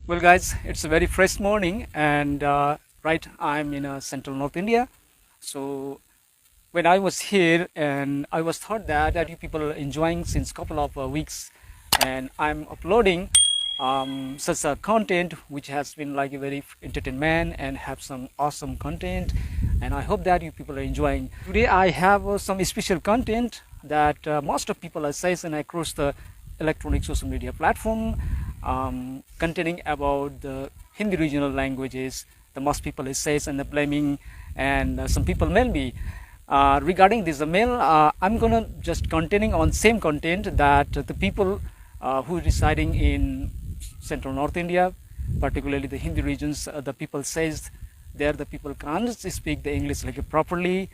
Well, guys, it's a very fresh morning, and right, I'm in central North India. So when I was here, and I was thought that you people are enjoying since couple of weeks, and I'm uploading such a content which has been like a very entertainment and have some awesome content, and I hope that you people are enjoying. Today I have some special content that most of people are saying across the electronic social media platform, containing about the Hindi regional languages. The most people is says and the blaming, and some people mail me regarding this mail. I'm gonna just containing on same content that the people who residing in central North India, particularly the Hindi regions, the people says there the people can't speak the English like properly.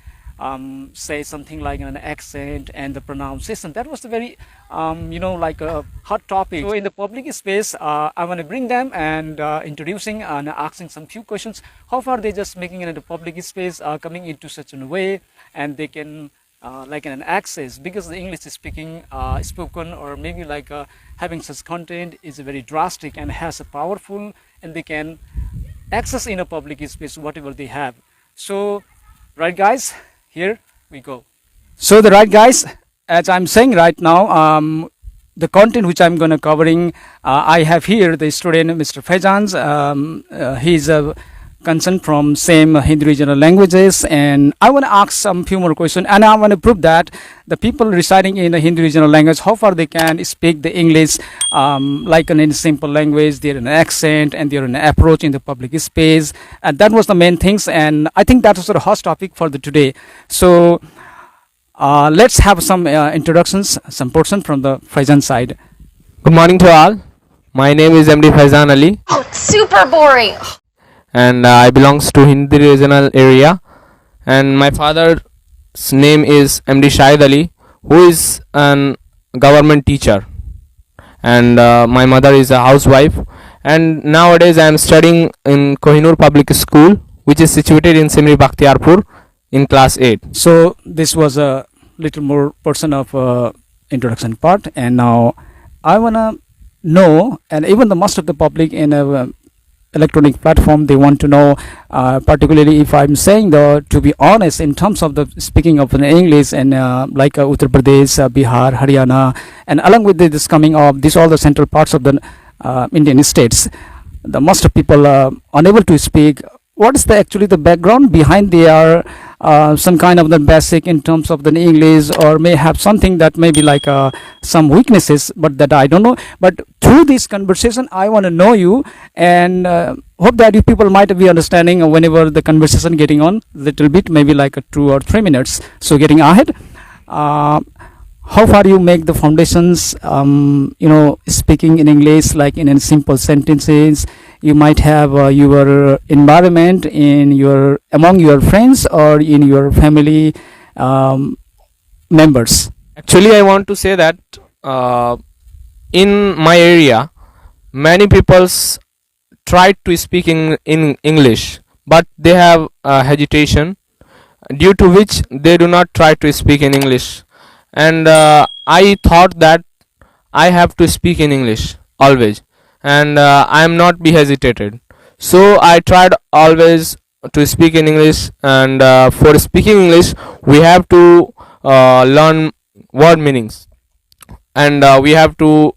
Say something like an accent and the pronunciation. That was the very, like a hot topic. So in the public space, I want to bring them and introducing and asking some few questions. How far they just making it in the public space, coming into such a way, and they can like an access, because the English is speaking spoken, or maybe like having such content is very drastic and has a powerful, and they can access in a public space whatever they have. So right, guys, here we go. So the right, guys, as I'm saying right now, the content which I'm going to covering, I have here the student Mr. Faizan's. He's a concerned from same Hindi regional languages, and I want to ask some few more questions, and I want to prove that the people residing in the Hindi regional language, how far they can speak the English like in simple language, they're an accent and they're an approach in the public space, and that was the main things, and I think that was the hot topic for the today. So let's have some introductions, some person from the Faizan side. Good morning to all. My name is MD Faizan Ali, Oh, it's super boring. and I belongs to Hindi regional area. And my father's name is MD Shahid Ali, who is an government teacher, and my mother is a housewife. And nowadays I am studying in Kohinoor Public School, which is situated in Simri Bakhtiarpur, in class 8. So this was a little more person of introduction part, and now I wanna know, and even the most of the public in a electronic platform, they want to know, particularly if I'm saying the, to be honest, in terms of the speaking of an English, and like Uttar Pradesh, Bihar, Haryana, and along with this coming of these all the central parts of the Indian states, the most of people are unable to speak. What is the actually the background behind their some kind of the basic in terms of the English, or may have something that may be like some weaknesses, but that I don't know. But through this conversation, I want to know you, and hope that you people might be understanding whenever the conversation getting on little bit, maybe like 2 or 3 minutes. So getting ahead, how far you make the foundations, speaking in English, like in simple sentences. You might have your environment in your among your friends or in your family members. Actually, I want to say that in my area, many peoples try to speak in English, but they have hesitation, due to which they do not try to speak in English. And I thought that I have to speak in English always, and I am not be hesitated. So I tried always to speak in English, and for speaking English, we have to learn word meanings, and we have to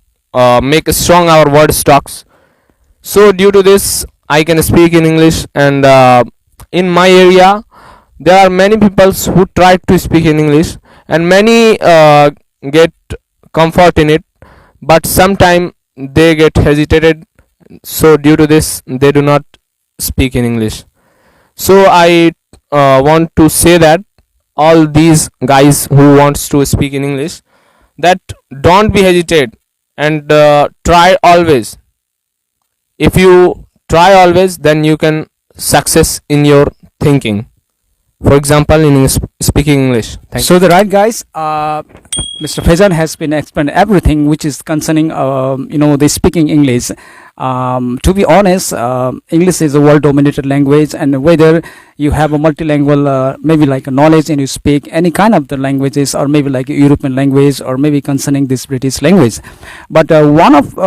make strong our word stocks. So due to this, I can speak in English, and in my area, there are many people who try to speak in English, and many get comfort in it, but sometimes they get hesitated. So due to this, they do not speak in English. So I want to say that all these guys who wants to speak in English, that don't be hesitate, and try always. If you try always, then you can success in your thinking. For example, in speaking English. So the right, guys, Mr. Faizan has been explained everything which is concerning the speaking English. To be honest, English is a world-dominated language, and whether you have a multilingual, maybe like a knowledge and you speak any kind of the languages, or maybe like a European language, or maybe concerning this British language. But one of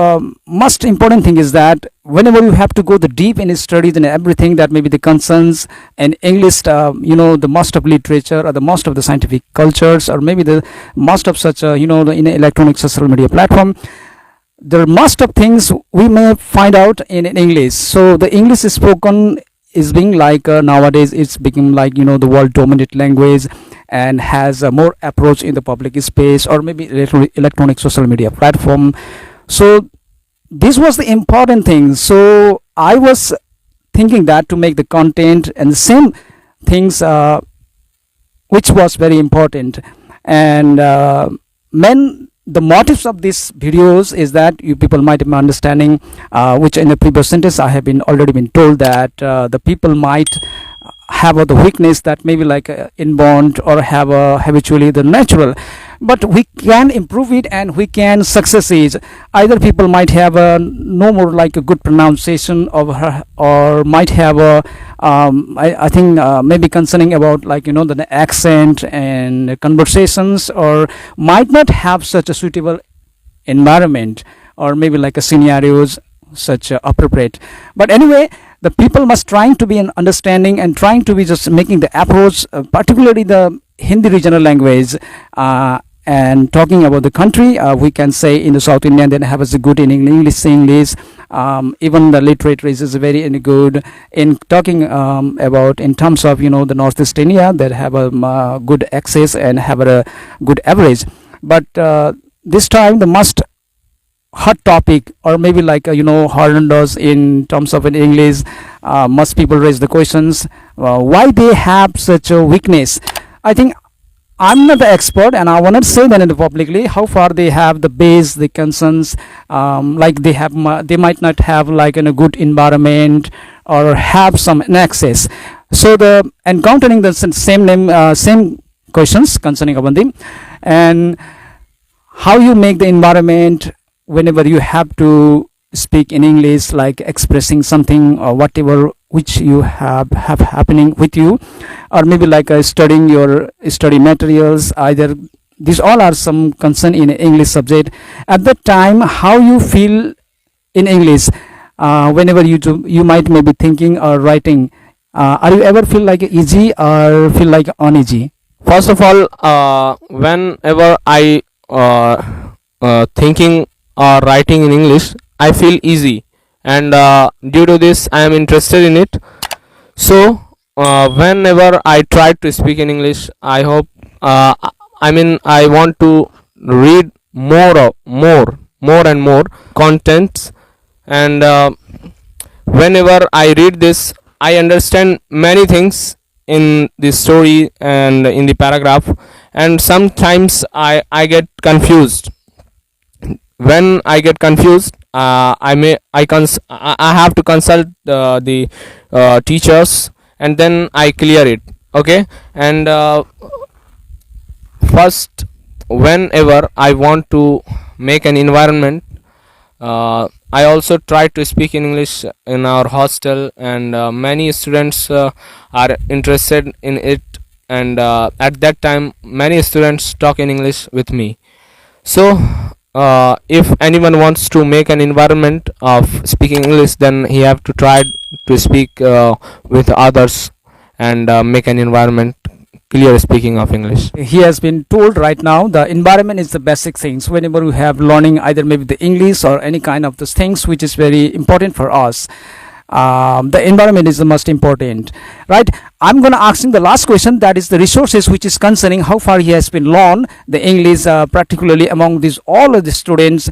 most important thing is that whenever you have to go the deep in studies and everything that maybe the concerns and English, the most of literature or the most of the scientific cultures, or maybe the most of such, in electronic social media platform, there are most of things we may find out in English. So the English is spoken is being like nowadays it's become like the world dominant language, and has a more approach in the public space, or maybe electronic social media platform. So this was the important thing. So I was thinking that to make the content and the same things, which was very important. And when the motives of these videos is that you people might be understanding, which in the previous sentence I have been already been told that the people might have the weakness that maybe like inborn, or have habitually the natural, but we can improve it and we can success it. Either people might have a no more like a good pronunciation of her, or might have a I think maybe concerning about like the accent and conversations, or might not have such a suitable environment, or maybe like a scenarios such appropriate. But anyway, the people must trying to be an understanding and trying to be just making the approach, particularly the Hindi regional language, and talking about the country, we can say in the South Indian they have a good in English. Even the literature is very good in talking about in terms of the Northeast India that have a good access and have a good average. But this time the must hot topic, or maybe like horrendous in terms of in English, most people raise the questions why they have such a weakness. I think I'm not the expert, and I want to say that in the publicly how far they have the base, the concerns, like they might not have like in a good environment, or have some access. So the encountering the same questions concerning about them, and how you make the environment whenever you have to speak in English, like expressing something or whatever which you have happening with you, or maybe like studying your study materials. Either these all are some concern in English subject. At that time, how you feel in English, whenever you might maybe thinking or writing, are you ever feel like easy or feel like uneasy? First of all, whenever I thinking or writing in English, I feel easy, and due to this I am interested in it. So whenever I try to speak in English, I hope I want to read more and more contents, and whenever I read this, I understand many things in the story and in the paragraph, and sometimes I get confused. When I get confused, I have to consult the teachers, and then I clear it. Okay, and first, whenever I want to make an environment, I also try to speak in English in our hostel, and many students are interested in it, and at that time many students talk in English with me. So if anyone wants to make an environment of speaking English, then he have to try to speak with others, and make an environment clear speaking of English. He has been told right now the environment is the basic things whenever we have learning either maybe the English or any kind of those things which is very important for us. The environment is the most important, right? I'm going to ask him the last question, that is the resources which is concerning how far he has been learned the English, particularly among these all of the students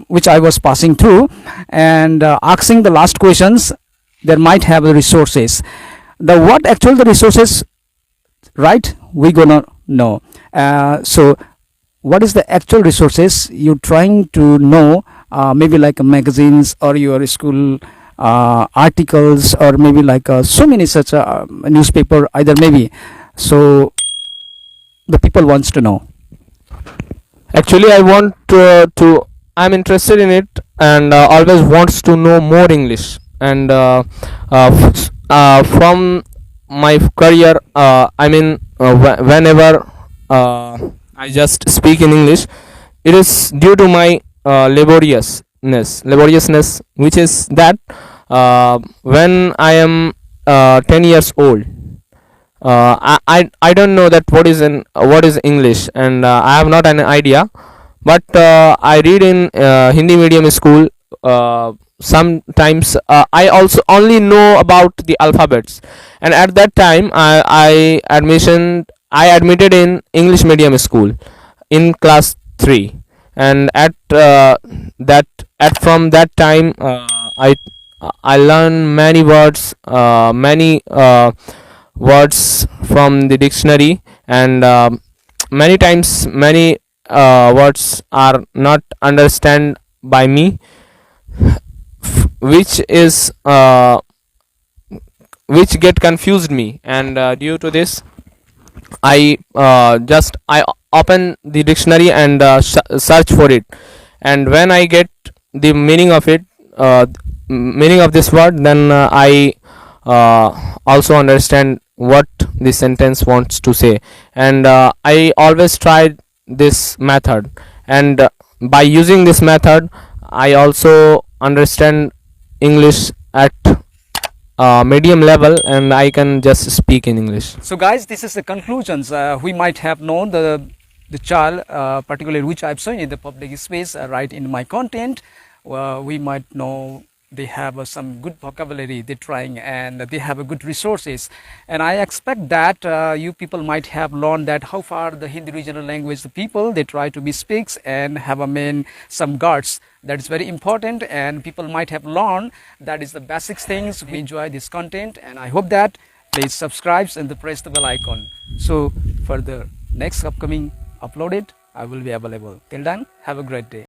which I was passing through, and asking the last questions. There might have the resources, the what actual the resources, right? We gonna know. So what is the actual resources you trying to know? Maybe like magazines or your school articles, or maybe like so many such newspaper either maybe. So the people wants to know. Actually, I want to I'm interested in it, and always wants to know more English. And from my career, I mean, whenever I just speak in English, it is due to my laboriousness, which is that when I am 10 years old, I don't know that what is English, and I have not an idea. But I read in Hindi medium school. Sometimes I also only know about the alphabets, and at that time I admitted in English medium school in class 3. And that at from that time, I learn many words from the dictionary. And many times many words are not understand by me, which is which get confused me. And due to this, I open the dictionary and search for it. And when I get the meaning of it, meaning of this word, then I also understand what the sentence wants to say. And I always try this method. And by using this method, I also understand English at medium level, and I can just speak in English. So guys, this is the conclusions. We might have known the child, particularly which I've shown in the public space, right in my content. We might know they have some good vocabulary they're trying, and they have a good resources. And I expect that you people might have learned that how far the Hindi regional language, the people they try to be speaks and have a main some guards. That is very important, and people might have learned that is the basic things. We enjoy this content, and I hope that please subscribe and press the bell icon. So for the next upcoming uploaded, I will be available. Till then, have a great day.